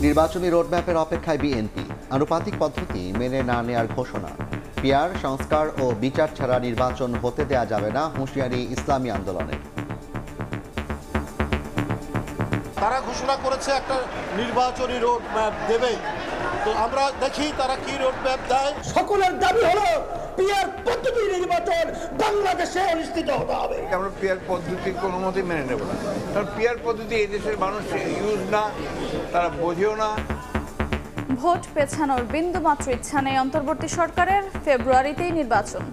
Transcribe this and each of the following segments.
নির্বাচনী রোডম্যাপের অপেক্ষায় বিএনপি, আনুপাতিক পদ্ধতি মেনে না নেয়ার ঘোষণা। পিআর সংস্কার ও বিচার ছাড়া নির্বাচন হতে দেয়া যাবে না, হুঁশিয়ারি ইসলামী আন্দোলনের। তারা ঘোষণা করেছে একটা নির্বাচনী রোড ম্যাপ দেবে, তো আমরা দেখি তারা কি রোড ম্যাপ দেয়। সকলের দাবি হলো পিআর পদ্ধতি নির্বাচন বাংলাদেশে অনুষ্ঠিত হতে হবে। আমরা পিআর পদ্ধতি কোনো মতেই মেনে নেব না, কারণ পিআর পদ্ধতি এই দেশের মানুষ ইউজ না, তারা বোঝেও না। ভোট পেছানোর বিন্দুমাত্র ইচ্ছা নেই অন্তর্বর্তী সরকারের, ফেব্রুয়ারিতেই নির্বাচন।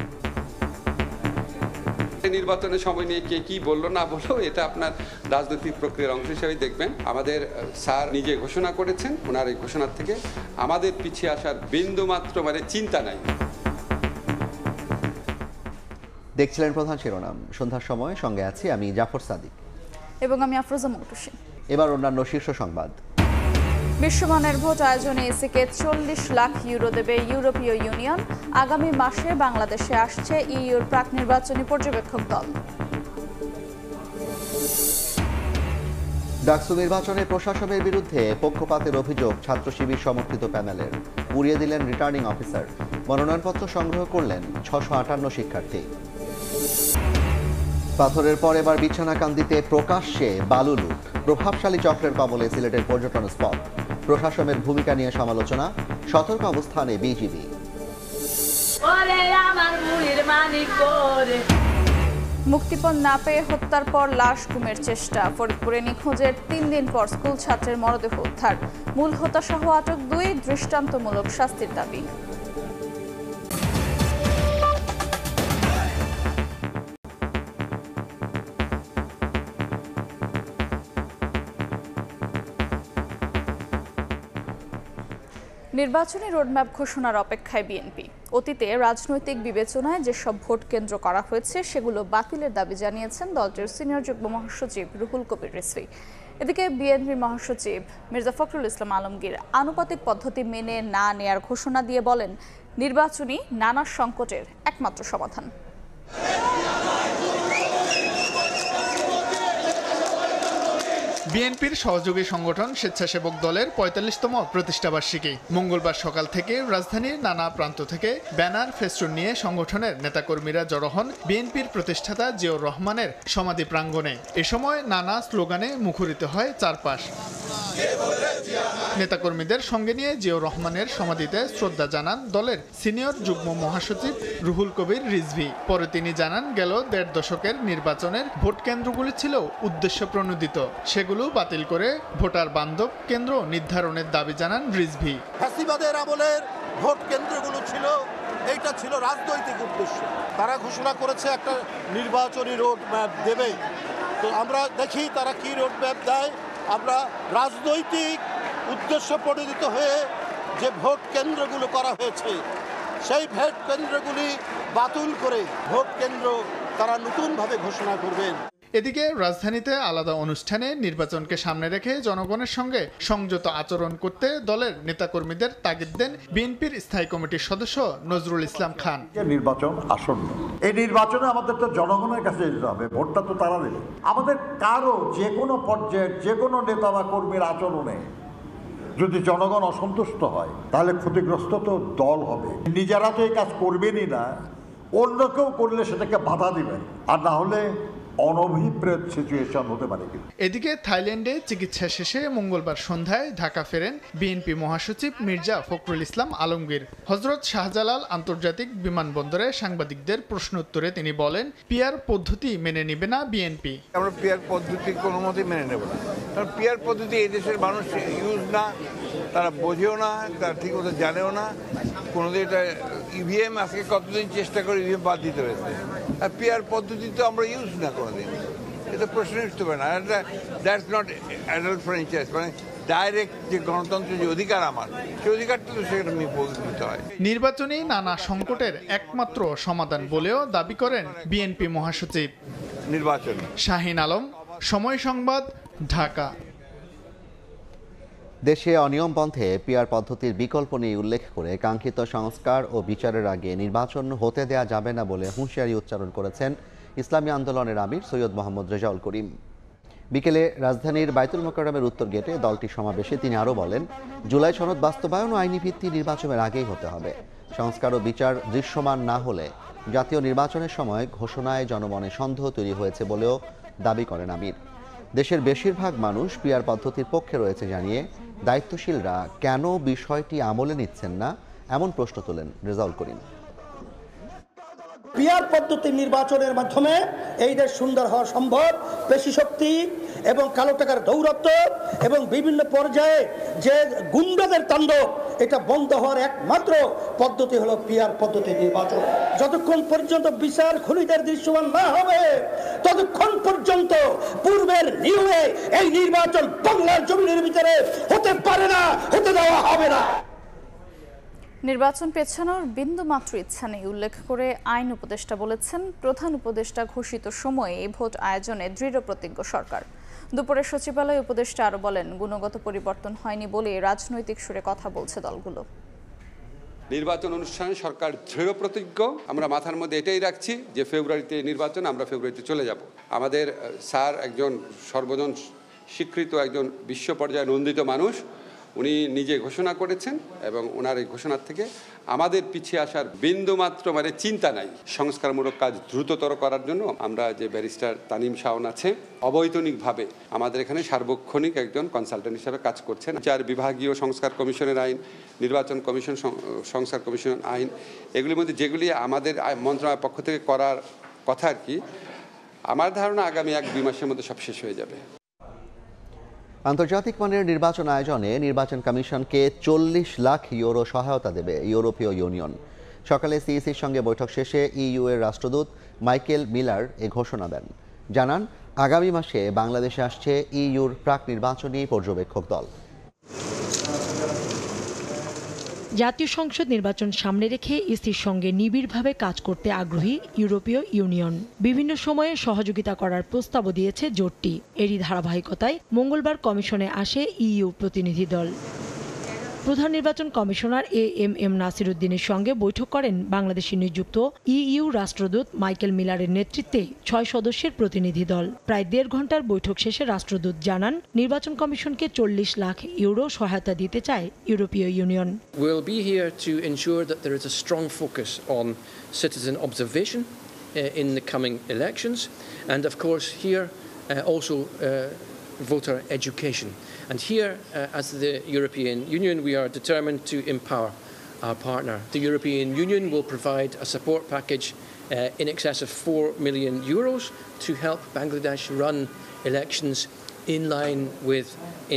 নির্বাচনের সময় নিয়ে কে কি বললো না বললো, এটা আপনার রাজনৈতিক প্রক্রিয়ার অংশ হিসেবে দেখবেন। আমাদের স্যার নিজে ঘোষণা করেছেন, ওনার এই ঘোষণার থেকে আমাদের পিছিয়ে আসার বিন্দুমাত্র চিন্তা নাই। দেখছিলেন প্রধান শিরোনাম। সন্ধ্যার সময় সঙ্গে আছি আমি জাফর সাদিক এবং আমি আফরোজা মুকটুসি। এবার অন্যান্য শীর্ষ সংবাদ। বিশ্বমানের ভোট আয়োজনে ইসিকে 40 লাখ ইউরো দেবে ইউরোপীয় ইউনিয়ন। আগামী মাসে বাংলাদেশে আসছে ইইউর প্রাক নির্বাচনী পর্যবেক্ষক দল। ডাকসু নির্বাচনে প্রশাসনের বিরুদ্ধে পক্ষপাতের অভিযোগ ছাত্র শিবির সমর্থিত প্যানেলের। উড়িয়ে দিলেন রিটার্নিং অফিসার। মনোনয়নপত্র সংগ্রহ করলেন 658 শিক্ষার্থী। পাথরের পর এবার বিছানাকান্দিতে প্রকাশ্যে বালু লুট। প্রভাবশালী চক্রের কবলে সিলেটের পর্যটন স্পট। প্রশাসনের ভূমিকা নিয়ে সমালোচনা, সতর্ক অবস্থানে বিজিবি। মুক্তিপণ না পেয়ে হত্যার পর লাশ গুমের চেষ্টা। ফরিদপুরে নিখোঁজের 3 দিন পর স্কুল ছাত্রের মরদেহ উদ্ধার। মূল হত্যাসহ আটক 2, দৃষ্টান্তমূলক শাস্তির দাবি। নির্বাচনী রোডম্যাপ ঘোষণার অপেক্ষায় বিএনপি। অতীতে রাজনৈতিক বিবেচনায় যেসব ভোট কেন্দ্র করা হয়েছে সেগুলো বাতিলের দাবি জানিয়েছেন দলটির সিনিয়র যুগ্ম মহাসচিব রুহুল কবির রিজভী। এদিকে বিএনপির মহাসচিব মির্জা ফখরুল ইসলাম আলমগীর আনুপাতিক পদ্ধতি মেনে না নেয়ার ঘোষণা দিয়ে বলেন, নির্বাচনী নানা সংকটের একমাত্র সমাধান। বিএনপির সহযোগী সংগঠন স্বেচ্ছাসেবক দলের ৪৫তম প্রতিষ্ঠাবার্ষিকী। মঙ্গলবার সকাল থেকে রাজধানীর নানা প্রান্ত থেকে ব্যানার, ফেস্টুন নিয়ে সংগঠনের নেতাকর্মীরা জড়ো হন বিএনপির প্রতিষ্ঠাতা জিয়াউর রহমানের সমাধি প্রাঙ্গণে। এ সময় নানা স্লোগানে মুখরিত হয় চারপাশ। নেতাকর্মীদের সঙ্গে নিয়ে জিয়াউর রহমানের সমাধিতে শ্রদ্ধা জানান দলের সিনিয়র যুগ্ম মহাসচিব রুহুল কবির রিজভী। পরে তিনি জানান, গেল ১.৫ দশকের নির্বাচনের ভোট কেন্দ্রগুলি ছিল উদ্দেশ্য প্রণোদিত, সেগুলো বাতিল করে ভোটার বান্ধব কেন্দ্র নির্ধারণের দাবি জানান রিজভী। ফ্যাসিবাদের আমলের ভোট কেন্দ্রগুলো ছিল, এইটা ছিল রাজনৈতিক উদ্দেশ্য। তারা ঘোষণা করেছে একটা নির্বাচনী রোড ম্যাপ দেবে, তো আমরা দেখি তারা কি রোড ম্যাপ দেয়। আমরা রাজনৈতিক উদ্দেশ্য প্রণোদিত হয়ে যে ভোট কেন্দ্রগুলো করা হয়েছে সেই ভোট কেন্দ্রগুলি বাতিল করে ভোট কেন্দ্র তারা নতুনভাবে ঘোষণা করবেন। এদিকে রাজধানীতে আলাদা অনুষ্ঠানে নির্বাচনকে সামনে রেখে জনগণের সঙ্গে সংযত আচরণ করতে দলের নেতাকর্মীদের তাগিদ দেন বিএনপির স্থায়ী কমিটির সদস্য নজরুল ইসলাম খান। নির্বাচন আসন্ন, এই নির্বাচনে আমাদের তো জনগণের কাছে যেতে হবে, ভোটটা তো তারা দেবে। আমাদের কারো যে কোনো পর্যায়ের যে কোনো নেতা বা কর্মীর আচরণে যদি জনগণ অসন্তুষ্ট হয় তাহলে ক্ষতিগ্রস্ত তো দল হবে। নিজেরা তো এই কাজ করবেনই না, অন্য কেউ করলে সেটাকে বাধা দিবেন, আর না হলে অনভিপ্রেত সিচুয়েশন হতে পারে। এদিকে থাইল্যান্ডে চিকিৎসা শেষে মঙ্গলবার সন্ধ্যায় ঢাকা ফেরেন বিএনপি মহাসচিব মির্জা ফখরুল ইসলাম আলমগীর। হযরত শাহজালাল আন্তর্জাতিক বিমানবন্দরে সাংবাদিকদের প্রশ্ন উত্তরে তিনি বলেন, পিআর পদ্ধতি মেনে নেবে না বিএনপি। আমরা পিআর পদ্ধতি কোনো মতেই মেনে নেব না, কারণ পিআর পদ্ধতি এই দেশের মানুষ ইউজ না, তারা বোঝেও না, তারা ঠিক মতো জানেও না। কোনোদিন এটা ইভিএম আজকে কতদিন চেষ্টা করে ইভিএম বাদ দিতে হয়েছে, আর পিআর পদ্ধতি তো আমরা ইউজ না কোনোদিন, এটা প্রশ্ন উঠতে পারে না। দ্যাটস নট অ্যাডাল্ট ফ্র্যাঞ্চাইজ, মানে ডাইরেক্ট যে গণতন্ত্রের যে অধিকার আমার, সেই অধিকারটা তো সেখানে দিতে হয়। নির্বাচনী নানা সংকটের একমাত্র সমাধান বলেও দাবি করেন বিএনপি মহাসচিব। নির্বাচন। শাহিন আলম, সময় সংবাদ, ঢাকা। দেশে অনিয়ম বন্ধে পিআর পদ্ধতির বিকল্প নিয়ে উল্লেখ করে কাঙ্ক্ষিত সংস্কার ও বিচারের আগে নির্বাচন হতে দেয়া যাবে না বলে হুঁশিয়ারি উচ্চারণ করেছেন ইসলামী আন্দোলনের আমির সৈয়দ মোহাম্মদ রেজাউল করিম। বিকেলে রাজধানীর বায়তুল মোকাররমের উত্তর গেটে দলটির সমাবেশে তিনি আরও বলেন, জুলাই সনদ বাস্তবায়ন ও আইনি ভিত্তি নির্বাচনের আগেই হতে হবে। সংস্কার ও বিচার দৃশ্যমান না হলে জাতীয় নির্বাচনের সময় ঘোষণায় জনমনে সন্দেহ তৈরি হয়েছে বলেও দাবি করেন আমির। দেশের বেশিরভাগ মানুষ পিআর পদ্ধতির পক্ষে রয়েছে জানিয়ে দায়িত্বশীলরা কেন বিষয়টি আমলে নিচ্ছেন না এমন প্রশ্ন তোলেন রেজাউল করিম। পিআর পদ্ধতি নির্বাচনের মাধ্যমে এই দেশ সুন্দর হওয়া সম্ভব। পেশি শক্তি এবং কালো টাকার দৌরাত্ম্য এবং বিভিন্ন পর্যায়ে যে গুন্ডাদের তাণ্ডব, এটা বন্ধ হওয়ার একমাত্র পদ্ধতি হলো পিআর পদ্ধতি নির্বাচন। যতক্ষণ পর্যন্ত বিচার খুনিদের দৃশ্যমান না হবে ততক্ষণ পর্যন্ত পূর্বের নিয়মে এই নির্বাচন বাংলার জমিনের ভিতরে হতে পারে না, হতে দেওয়া হবে না। নির্বাচন পেছানোর বিন্দুমাত্র ইচ্ছা নেই উল্লেখ করে আইন উপদেষ্টা বলেছেন, প্রধান উপদেষ্টা ঘোষিত সময়ে ভোট আয়োজনে দৃঢ় প্রতিজ্ঞ সরকার। দুপুরে সচিবালয় উপদেষ্টা আরও বলেন, গুণগত পরিবর্তন হয়নি বলে রাজনৈতিক সুরে কথা বলছে দলগুলো। নির্বাচন অনুষ্ঠানে সরকার দৃঢ় প্রতিজ্ঞ। আমরা মাথার মধ্যে এটাই রাখছি যে ফেব্রুয়ারিতে নির্বাচন, আমরা ফেব্রুয়ারিতে চলে যাব। আমাদের স্যার একজন সর্বজন স্বীকৃত একজন বিশ্ব পর্যায়ে নন্দিত মানুষ, উনি নিজে ঘোষণা করেছেন এবং ওনার এই ঘোষণার থেকে আমাদের পিছিয়ে আসার বিন্দুমাত্র চিন্তা নাই। সংস্কারমূলক কাজ দ্রুততর করার জন্য আমরা যে ব্যারিস্টার তানিম শাওন আছে, অবৈতনিকভাবে আমাদের এখানে সার্বক্ষণিক একজন কনসালটেন্ট হিসেবে কাজ করছেন। 4 বিভাগীয় সংস্কার কমিশনের আইন, নির্বাচন কমিশন সংস্কার কমিশন আইন, এগুলির মধ্যে যেগুলি আমাদের মন্ত্রণালয়ের পক্ষ থেকে করার কথা আর কি, আমার ধারণা আগামী 1-2 মাসের মধ্যে সব শেষ হয়ে যাবে। আন্তর্জাতিক মানের নির্বাচন আয়োজনে নির্বাচন কমিশনকে 40 লাখ ইউরো সহায়তা দেবে ইউরোপীয় ইউনিয়ন। সকালে সিইসির সঙ্গে বৈঠক শেষে ইইউ এর রাষ্ট্রদূত মাইকেল মিলার এ ঘোষণা দেন। জানান, আগামী মাসে বাংলাদেশে আসছে ইইউর প্রাক নির্বাচনী পর্যবেক্ষক দল। জাতীয় সংসদ নির্বাচন সামনে রেখে ইসির সঙ্গে নিবিড়ভাবে কাজ করতে আগ্রহী ইউরোপীয় ইউনিয়ন। বিভিন্ন সময়ে সহযোগিতা করার প্রস্তাবও দিয়েছে জোটটি। এরই ধারাবাহিকতায় মঙ্গলবার কমিশনে আসে ইইউ প্রতিনিধি দল। প্রধান নির্বাচন কমিশনার এএমএম নাসির উদ্দিনের সঙ্গে বৈঠক করেন বাংলাদেশে নিযুক্ত ইইউ রাষ্ট্রদূত মাইকেল মিলারের নেতৃত্বে 6 সদস্যের প্রতিনিধি দল। প্রায় 1.5 ঘন্টার বৈঠক শেষে রাষ্ট্রদূত জানান, নির্বাচন কমিশনকে 40 লাখ ইউরো সহায়তা দিতে চায় ইউরোপীয় union. We'll be here to ensure that there is a strong focus on citizen observation in the coming elections, and of course here also voter education. And here, as the European Union, we are determined to empower our partner. The European Union will provide a support package in excess of €4 million to help Bangladesh run elections in line with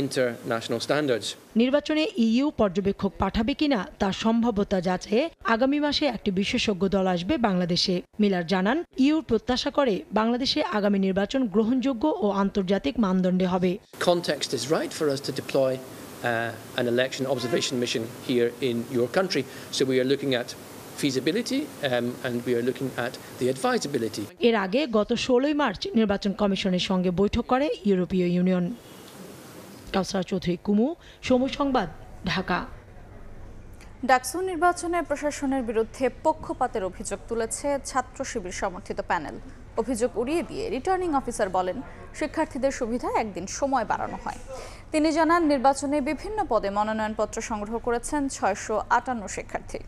international standards. নির্বাচনে EU পর্যবেক্ষক পাঠাবে কিনা তার সম্ভাব্যতা যাচাইয়ে আগামী মাসে একটি বিশেষজ্ঞ দল আসবে বাংলাদেশে। মিলার জানান, ইইউ প্রত্যাশা করে বাংলাদেশে আগামী নির্বাচন গ্রহণযোগ্য ও আন্তর্জাতিক মানদণ্ডে হবে। Context is right for us to deploy an election observation mission here in your country, so we are looking at feasibility and we are looking at the advisability. এর আগে গত 16 মার্চ নির্বাচন কমিশনের সঙ্গে বৈঠক করে ইউরোপীয় ইউনিয়ন। কাউসার চৌধুরী কুমু, সময় সংবাদ, ঢাকা। ডাকসু নির্বাচনে প্রশাসনের বিরুদ্ধে পক্ষপাতের অভিযোগ তুলেছে ছাত্র শিবির সমর্থিত প্যানেল। অভিযোগ উড়িয়ে দিয়ে রিটার্নিং অফিসার বলেন, শিক্ষার্থীদের সুবিধা একদিন সময় বাড়ানো হয়। তিনি জানান, নির্বাচনে বিভিন্ন পদে মনোনয়নপত্র সংগ্রহ করেছেন 658 শিক্ষার্থী।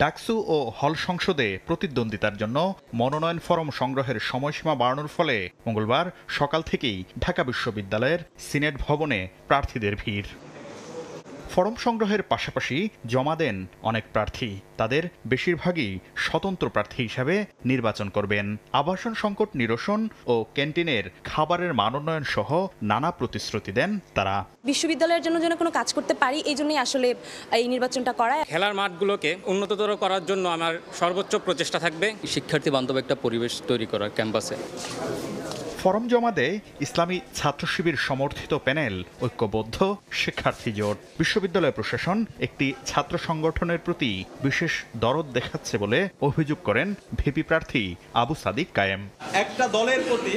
ডাকসু ও হল সংসদে প্রতিদ্বন্দ্বিতার জন্য মনোনয়ন ফরম সংগ্রহের সময়সীমা বাড়ানোর ফলে মঙ্গলবার সকাল থেকেই ঢাকা বিশ্ববিদ্যালয়ের সিনেট ভবনে প্রার্থীদের ভিড়। ফরম সংগ্রহের পাশাপাশি জমা দেন অনেক প্রার্থী। তাদের বেশিরভাগই স্বতন্ত্র প্রার্থী হিসাবে নির্বাচন করবেন। আবাসন সংকট নিরসন ও ক্যান্টিনের খাবারের মানোন্নয়ন সহ নানা প্রতিশ্রুতি দেন তারা। বিশ্ববিদ্যালয়ের জন্য যেন কোনো কাজ করতে পারি, এই জন্যই আসলে এই নির্বাচনটা করা। খেলার মাঠগুলোকে উন্নততর করার জন্য আমার সর্বোচ্চ প্রচেষ্টা থাকবে। শিক্ষার্থী বান্ধব একটা পরিবেশ তৈরি করা ক্যাম্পাসে। ফরম জমা দেয় ইসলামী ছাত্র শিবির সমর্থিত প্যানেল ঐক্যবদ্ধ শিক্ষার্থী জোট। বিশ্ববিদ্যালয় প্রশাসন একটি ছাত্র সংগঠনের প্রতি বিশেষ দরদ দেখাচ্ছে বলে অভিযোগ করেন ভিপি প্রার্থী আবু সাদিক কায়েম। একটা দলের প্রতি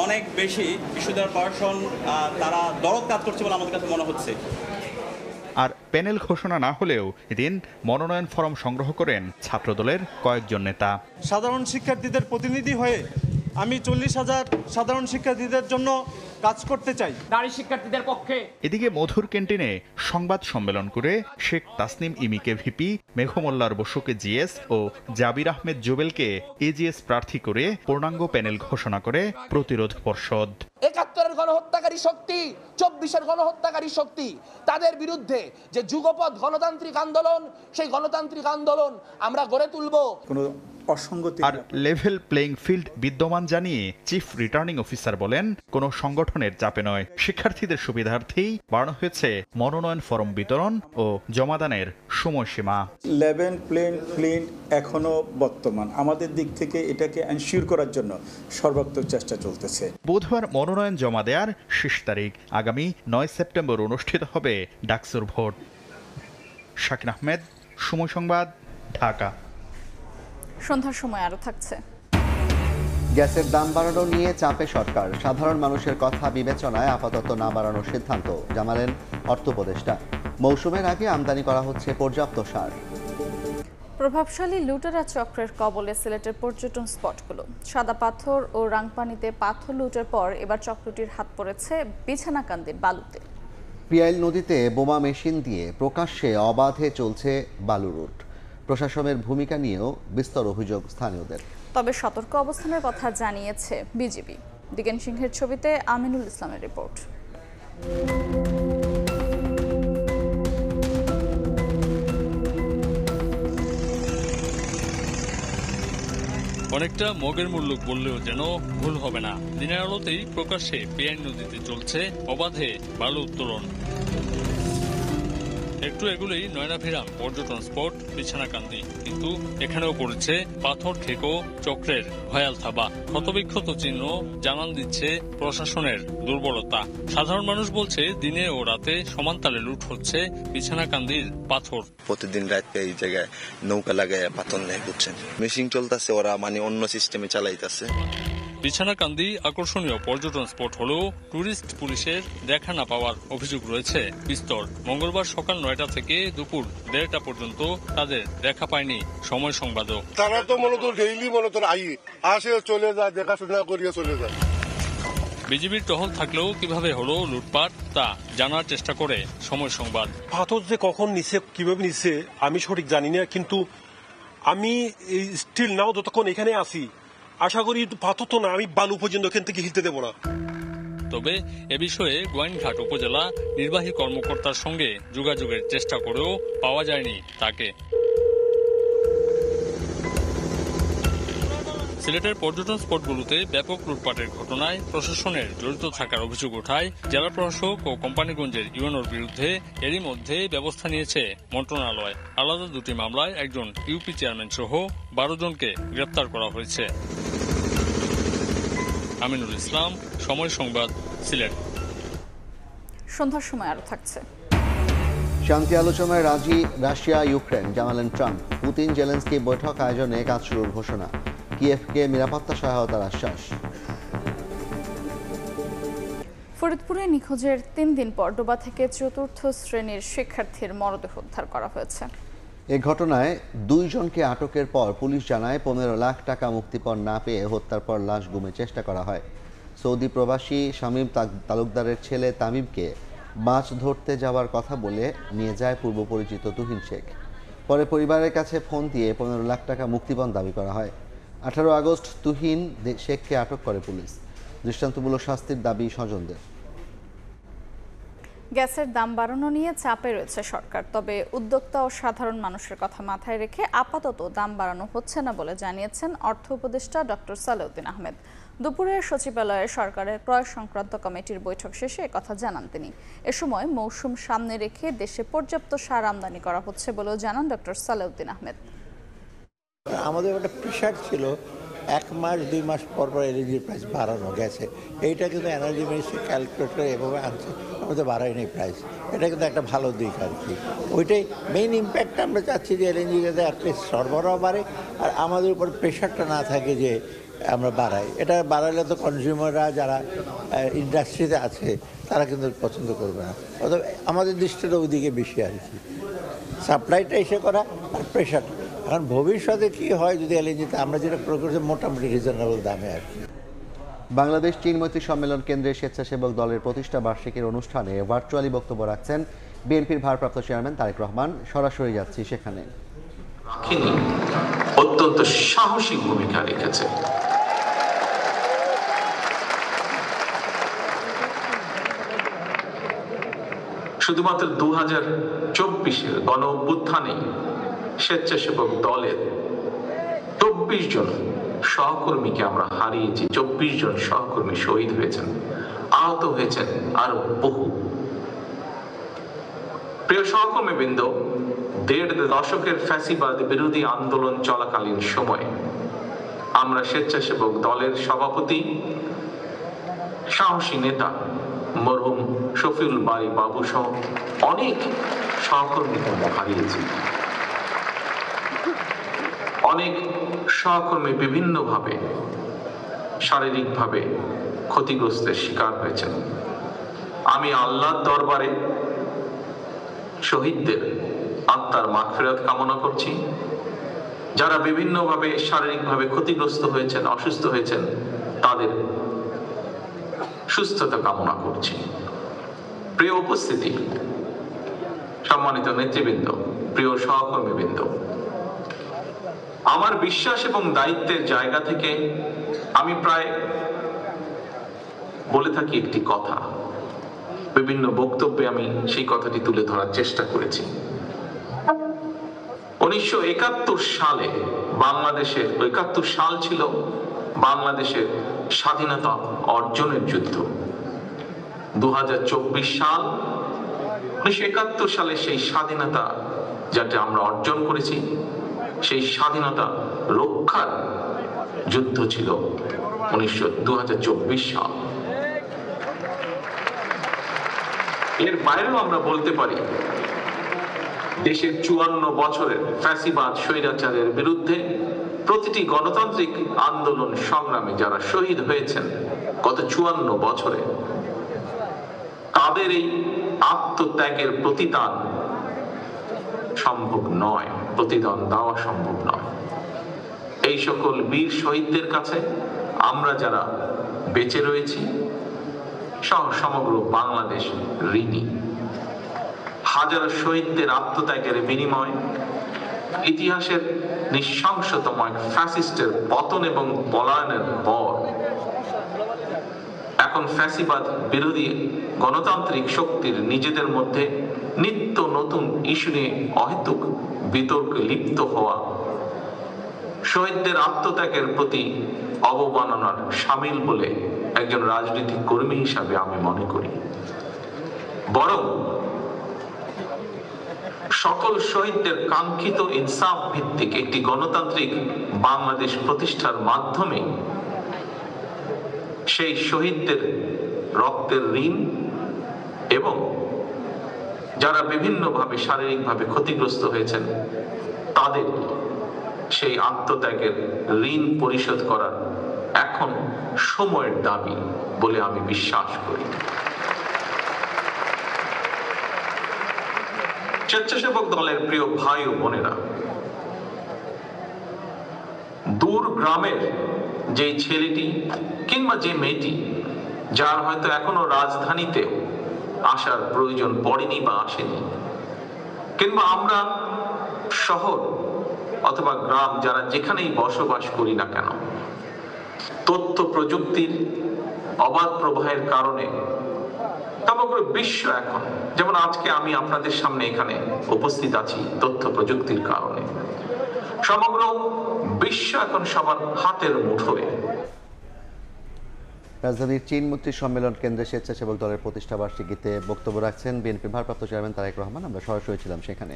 অনেক বেশি বিশ্ববিদ্যালয় প্রশাসন তারা দরদ কাজ করছে বলে আমাদের কাছে মনে হচ্ছে। আর প্যানেল ঘোষণা না হলেও এদিন মনোনয়ন ফরম সংগ্রহ করেন ছাত্রদলের কয়েকজন নেতা। সাধারণ শিক্ষার্থীদের প্রতিনিধি হয়ে আমি 40,000 সাধারণ শিক্ষার্থীদের জন্য কাজ করতে চাই, নারী শিক্ষার্থীদের পক্ষে। এদিকে মধুর ক্যান্টিনে সংবাদ সম্মেলন করে শেখ তাসনিম ইমিকে ভিপি, মেঘমোল্লার বসুকে জিএস ও জাবির আহমেদ জুবেলকে এজিএস প্রার্থী করে পূর্ণাঙ্গ প্যানেল ঘোষণা করে প্রতিরোধ পর্ষদ। ৭১-এর গণহত্যাকারী শক্তি, 24-এর গণহত্যাকারী শক্তি, তাদের বিরুদ্ধে যে যুগপৎ গণতান্ত্রিক আন্দোলন, সেই গণতান্ত্রিক আন্দোলন আমরা গড়ে তুলব। আর লেভেল প্লেইং ফিল্ড বিদ্যমান জানিয়ে চিফ রিটার্নিং অফিসার বলেন, কোনো সংগঠনের চাপে নয়, শিক্ষার্থীদের সুবিধার্থেই বাড়ানো হয়েছে মনোনয়ন ফরম বিতরণ ও জমাদানের সময়সীমা। লেভেল প্লেইং ফিল্ড এখনো বর্তমান, আমাদের দিক থেকে এটাকে এনশিওর করার জন্য সর্বাত্মক চেষ্টা চলতেছে। বুধবার মনোনয়ন জমা দেওয়ার শেষ তারিখ, আগামী 9 সেপ্টেম্বর অনুষ্ঠিত হবে ডাকসুর ভোট। শাকিন আহমেদ, সময় সংবাদ, ঢাকা। সন্ধ্যার সময় আরো থাকছে। গ্যাসের দাম বাড়ানো নিয়ে চাপে সরকার, সাধারণ মানুষের কথা বিবেচনায় আপাতত না বাড়ানোর সিদ্ধান্ত জানালেন অর্থ উপদেষ্টা। মৌসুমের আগে আমদানি করা হচ্ছে পর্যাপ্ত সার। প্রভাবশালী লুটেরা চক্রের কবলে সিলেটের পর্যটন স্পটগুলো। সাদা পাথর ও রাংপানিতে পাথর লুটের পর এবার চক্রটির হাত পড়েছে বিছানাকান্দির বালুতে। পিয়াইল নদীতে বোমা মেশিন দিয়ে প্রকাশ্যে অবাধে চলছে বালু রুট। প্রশাসনের ভূমিকা নিয়েও বিস্তর অভিযোগ স্থানীয়দের। তবে সতর্ক অবস্থানের কথা জানিয়েছে বিজিবি। দিগেন সিংহের ছবিতে আমিনুল ইসলামের রিপোর্ট। অনেকটা মগের মুল্লুক বললেও যেন ভুল হবে না। দিনের আলোতেই প্রকাশ্যে পিয়াইল নদীতে চলছে অবাধে বালু উত্তোলন। একটু এগুলোই নয়নাভিরাম পর্যটন স্পট বিছানাকান্দি, কিন্তু এখানেও পড়েছে পাথর ঠেকো চক্রের ভয়াল থাবা। ক্ষতবিক্ষত চিহ্ন জানান দিচ্ছে প্রশাসনের দুর্বলতা। সাধারণ মানুষ বলছে, দিনে ও রাতে সমানতালে লুট হচ্ছে বিছানাকান্দির পাথর। প্রতিদিন রাতে এই জায়গায় নৌকা লাগায় পাথর নেয়, বুঝছেন, মেশিন চলতেছে, ওরা মানে অন্য সিস্টেমে চালাইতেছে। বিছানাকান্দি আকর্ষণীয় পর্যটন স্পট হলেও টুরিস্ট পুলিশের দেখা না পাওয়ার অভিযোগ রয়েছে বিস্তর। মঙ্গলবার সকাল 9টা থেকে দুপুর 1:30টা পর্যন্ত তাদের দেখা পায়নি সময় সংবাদও। তারা তো মূলত ডেইলি আসে চলে যায়, দেখাশোনা করিয়ে চলে যায়। বিজিবির টহল থাকলেও কিভাবে হলো লুটপাট তা জানার চেষ্টা করে সময় সংবাদ। পাথর যে কখন নিছে, কিভাবে নিছে আমি সঠিক জানি না, কিন্তু আমি স্টিল নাও যতক্ষণ এখানে আসি আশা করি পাথর তো না, আমি বালু পর্যন্ত এখান থেকে হিলতে দেব না। তবে এ বিষয়ে গোয়াইনঘাট উপজেলা নির্বাহী কর্মকর্তার সঙ্গে যোগাযোগের চেষ্টা করেও পাওয়া যায়নি তাকে। সিলেটের পর্যটন স্পটগুলোতে ব্যাপক লুটপাটের ঘটনায় প্রশাসনের জড়িত থাকার অভিযোগ ওঠায় জেলা প্রশাসক ও কোম্পানিগঞ্জের ইউএনওর বিরুদ্ধে এরই মধ্যে ব্যবস্থা নিয়েছে মন্ত্রণালয়। আলাদা দুটি মামলায় একজন ইউপি চেয়ারম্যান সহ 12 জনকে গ্রেপ্তার করা হয়েছে। আমিনুল ইসলাম, সময় সংবাদ, সিলেট। সন্ধ্যার সময় আরো থাকছে। শান্তি আলোচনায় রাজি রাশিয়া ইউক্রেন জানালেন ট্রাম্প। পুতিন জেলেনস্কি বৈঠক আয়োজনে কাজ শুরুর ঘোষণা। কিয়েভকে নিরাপত্তা সহায়তার আশ্বাস। ফরিদপুরে নিখোঁজের 3 দিন পর ডোবা থেকে 4র্থ শ্রেণীর শিক্ষার্থীর মরদেহ উদ্ধার করা হয়েছে। এ ঘটনায় 2 জনকে আটকের পর পুলিশ জানায় 15 লাখ টাকা মুক্তিপণ না পেয়ে হত্যার পর লাশ গুমে চেষ্টা করা হয়। সৌদি প্রবাসী শামীম তালুকদারের ছেলে তামিমকে মাছ ধরতে যাওয়ার কথা বলে নিয়ে যায় পূর্ব পরিচিত তুহিন শেখ। পরে পরিবারের কাছে ফোন দিয়ে 15 লাখ টাকা মুক্তিপণ দাবি করা হয়। 18 আগস্ট তুহিন শেখকে আটক করে পুলিশ। দৃষ্টান্তমূলক শাস্তির দাবি স্বজনদের। গ্যাসের দাম বাড়ানো নিয়ে চাপে রয়েছে সরকার, তবে উদ্যোক্তা ও সাধারণ মানুষের কথা মাথায় রেখে আপাতত দাম বাড়ানো হচ্ছে না বলে জানিয়েছেন অর্থ উপদেষ্টা ডক্টর সালেউদ্দিন আহমেদ। দুপুরে সচিবালয়ে সরকারের ক্রয় সংক্রান্ত কমিটির বৈঠক শেষে একথা জানান তিনি। এ সময় মৌসুম সামনে রেখে দেশে পর্যাপ্ত সার আমদানি করা হচ্ছে বলেও জানান ডক্টর সালেউদ্দিন আহমেদ। আমাদের একটা প্রেশার ছিল 1 মাস 2 মাস পর পর এলএনজির প্রাইস বাড়ানো গেছে। এইটা কিন্তু এনার্জি মিনিস্ট্রি ক্যালকুলেট করে এভাবে আনছে, আমাদের বাড়ায়নি প্রাইস। এটা কিন্তু একটা ভালো দিক আর কি। ওইটাই মেইন ইম্প্যাক্ট আমরা চাচ্ছি যে এলএনজি যাতে অ্যাটলিস্ট সরবরাহ বাড়ে আর আমাদের উপর প্রেশারটা না থাকে যে আমরা বাড়াই। এটা বাড়ালে তো কনজিউমাররা যারা ইন্ডাস্ট্রিতে আছে তারা কিন্তু পছন্দ করবে না। অথবা আমাদের দৃষ্টিটা ওইদিকে বেশি আর কি, সাপ্লাইটা এসে করা আর প্রেশার। এখন ভবিষ্যতে কি হয় যদি এলএনজিতে আমরা যেটা প্রয়োগ করছি মোটামুটি রিজনেবল দামে আর কি। বাংলাদেশ চীন মৈত্রী সম্মেলন কেন্দ্রে স্বেচ্ছাসেবক দলের প্রতিষ্ঠা বার্ষিকীর অনুষ্ঠানে ভার্চুয়ালি বক্তব্য রাখছেন বিএনপির ভারপ্রাপ্ত চেয়ারম্যান তারেক রহমান। সরাসরি যাচ্ছি সেখানে। অত্যন্ত সাহসী ভূমিকা রেখেছে। শুধুমাত্র 2024-এর গণ অভ্যুত্থানে স্বেচ্ছাসেবক দলের 24 জন সহকর্মীকে আমরা হারিয়েছি। 24 জন সহকর্মী শহীদ হয়েছেন, আহত হয়েছেন আরো বহু। প্রিয় সহকর্মীবৃন্দ, 1.5 দশকের ফ্যাসিবাদ বিরোধী আন্দোলন চলাকালীন সময়ে আমরা স্বেচ্ছাসেবক দলের সভাপতি, সাহসী নেতা মরহুম শফিউল বারী বাবু সহ অনেক সহকর্মীকে আমরা হারিয়েছি। অনেক সহকর্মী বিভিন্নভাবে শারীরিকভাবে ক্ষতিগ্রস্তের শিকার হয়েছেন। আমি আল্লাহর দরবারে শহীদদের আত্মার মাগফিরাত কামনা করছি। যারা বিভিন্নভাবে শারীরিকভাবে ক্ষতিগ্রস্ত হয়েছেন, অসুস্থ হয়েছেন, তাদের সুস্থতা কামনা করছি। প্রিয় উপস্থিতি, সম্মানিত নেতৃবৃন্দ, প্রিয় সহকর্মীবৃন্দ, আমার বিশ্বাস এবং দায়িত্বের জায়গা থেকে আমি প্রায় বলে থাকি একটি কথা। বিভিন্ন বক্তব্যে আমি সেই কথাটি তুলে ধরার চেষ্টা করেছি। 1971 সালে বাংলাদেশের 71 সাল ছিল বাংলাদেশের স্বাধীনতা অর্জনের যুদ্ধ। 2024 সাল 1971 সালে সেই স্বাধীনতা যেটা আমরা অর্জন করেছি, সেই স্বাধীনতা রক্ষার যুদ্ধ ছিল 2024 সাল। এর বাইরেও আমরা বলতে পারি দেশের 54 বছরের ফ্যাসিবাদ স্বৈরাচারের বিরুদ্ধে প্রতিটি গণতান্ত্রিক আন্দোলন সংগ্রামে যারা শহীদ হয়েছেন গত 54 বছরে, তাদের এই আত্মত্যাগের প্রতিদান সম্ভব নয়, প্রতিদান দেওয়া সম্ভব নয়। এই সকল বীর শহীদদের কাছে আমরা যারা বেঁচে রয়েছি সমগ্র বাংলাদেশ ঋণী। হাজারো শহীদদের আত্মত্যাগের বিনিময় ইতিহাসের নৃশংসতম এক ফ্যাসিস্টের পতন এবং পলায়নের পর এখন ফ্যাসিবাদ বিরোধী গণতান্ত্রিক শক্তির নিজেদের মধ্যে নিত্য নতুন ইস্যু নিয়ে অহেতুক বিতর্কে লিপ্ত হওয়া শহীদদের আত্মত্যাগের প্রতি অবমাননার শামিল বলে একজন রাজনৈতিক কর্মী হিসাবে আমি মনে করি। বরং সকল শহীদদের কাঙ্ক্ষিত ইনসাফ ভিত্তিক একটি গণতান্ত্রিক বাংলাদেশ প্রতিষ্ঠার মাধ্যমে সেই শহীদদের রক্তের ঋণ এবং যারা বিভিন্নভাবে শারীরিকভাবে ক্ষতিগ্রস্ত হয়েছেন তাদের সেই আত্মত্যাগের ঋণ পরিশোধ করার এখন সময়ের দাবি বলে আমি বিশ্বাস করি। স্বেচ্ছাসেবক দলের প্রিয় ভাই ও বোনেরা, দূর গ্রামের যে ছেলেটি কিংবা যে মেয়েটি যার হয়তো এখনো রাজধানীতে আসার প্রয়োজন পড়েনি বা আসেনি, কিংবা আমরা শহর অথবা গ্রাম যারা যেখানেই বসবাস করি না কেন, তথ্য প্রযুক্তির অবাধ প্রবাহের কারণে সমগ্র বিশ্ব এখন, যেমন আজকে আমি আপনাদের সামনে এখানে উপস্থিত আছি তথ্য প্রযুক্তির কারণে, সমগ্র বিশ্ব এখন সবার হাতের মুঠোয়। রাজধানীর চীন মৈত্রী সম্মেলন কেন্দ্রে স্বেচ্ছাসেবক দলের প্রতিষ্ঠা বার্ষিকীতে বক্তব্য রাখছেন বিএনপির ভারপ্রাপ্ত চেয়ারম্যান তারেক রহমান। আমরা সরাসরি ছিলাম সেখানে।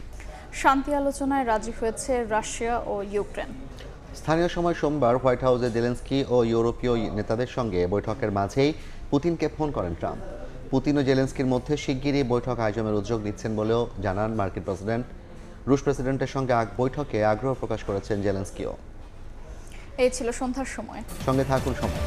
শান্তি আলোচনায় রাজি হয়েছে রাশিয়া ও ইউক্রেন। স্থানীয় সময় সোমবার হোয়াইট হাউসে জেলেনস্কি ও ইউরোপীয় নেতাদের সঙ্গে বৈঠকের মাঝেই পুতিনকে ফোন করেন ট্রাম্প। পুতিন ও জেলেনস্কির মধ্যে শিগগিরই বৈঠক আয়োজনের উদ্যোগ নিচ্ছেন বলেও জানান মার্কিন প্রেসিডেন্ট। রুশ প্রেসিডেন্টের সঙ্গে বৈঠকে আগ্রহ প্রকাশ করেছেন জেলেনস্কিও। এই ছিল সন্ধ্যার সময়। সঙ্গে থাকুন সময়।